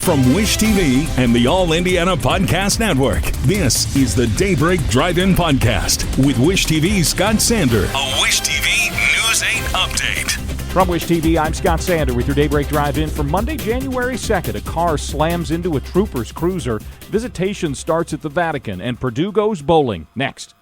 From Wish TV and the All Indiana Podcast Network, this is the Daybreak Drive-In Podcast with Wish TV's Scott Sander. A Wish TV News 8 update. From Wish TV, I'm Scott Sander with your Daybreak Drive-In for Monday, January 2nd. A car slams into a trooper's cruiser. Visitation starts at the Vatican, and Purdue goes bowling. Next.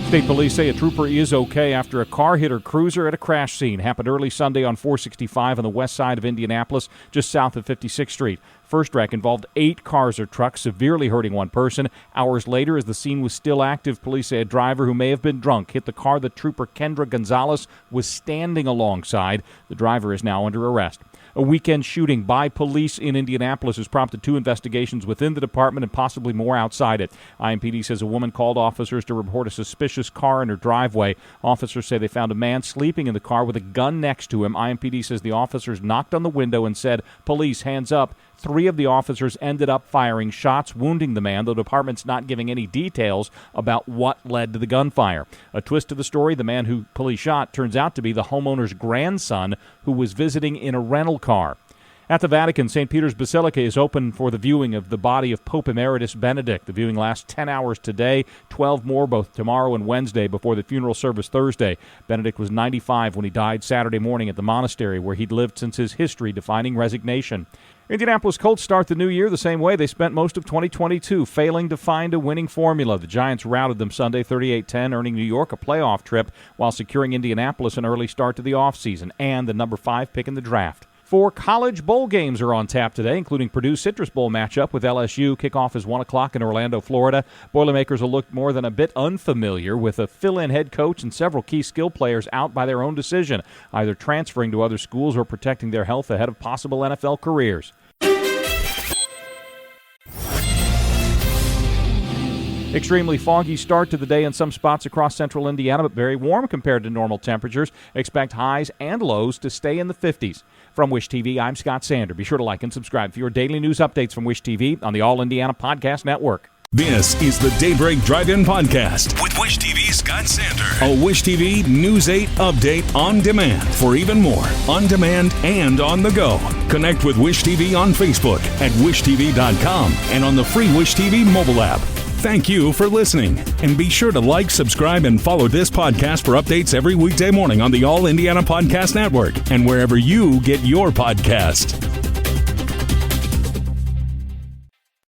State police say a trooper is okay after a car hit her cruiser at a crash scene. Happened early Sunday on 465 on the west side of Indianapolis, just south of 56th Street. First wreck involved 8 cars or trucks, severely hurting one person. Hours later, as the scene was still active, police say a driver who may have been drunk hit the car that trooper Kendra Gonzalez was standing alongside. The driver is now under arrest. A weekend shooting by police in Indianapolis has prompted 2 investigations within the department and possibly more outside it. IMPD says a woman called officers to report a suspicious car in her driveway. Officers say they found a man sleeping in the car with a gun next to him. IMPD says the officers knocked on the window and said, "Police, hands up." 3 of the officers ended up firing shots, wounding the man. The department's not giving any details about what led to the gunfire. A twist to the story, the man who police shot turns out to be the homeowner's grandson who was visiting in a rental car. At the Vatican, St. Peter's Basilica is open for the viewing of the body of Pope Emeritus Benedict. The viewing lasts 10 hours today, 12 more both tomorrow and Wednesday before the funeral service Thursday. Benedict was 95 when he died Saturday morning at the monastery where he'd lived since his history-defining resignation. Indianapolis Colts start the new year the same way they spent most of 2022, failing to find a winning formula. The Giants routed them Sunday 38-10, earning New York a playoff trip while securing Indianapolis an early start to the offseason and the number 5 pick in the draft. 4 college bowl games are on tap today, including Purdue Citrus Bowl matchup with LSU. Kickoff is 1 o'clock in Orlando, Florida. Boilermakers will look more than a bit unfamiliar with a fill-in head coach and several key skill players out by their own decision, either transferring to other schools or protecting their health ahead of possible NFL careers. Extremely foggy start to the day in some spots across central Indiana, but very warm compared to normal temperatures. Expect highs and lows to stay in the 50s. From Wish TV, I'm Scott Sander. Be sure to like and subscribe for your daily news updates from Wish TV on the All Indiana Podcast Network. This is the Daybreak Drive-In Podcast with Wish TV's Scott Sander. A Wish TV News 8 update on demand. For even more, on demand and on the go. Connect with Wish TV on Facebook at wishtv.com and on the free Wish TV mobile app. Thank you for listening, and be sure to like, subscribe, and follow this podcast for updates every weekday morning on the All Indiana Podcast Network and wherever you get your podcast.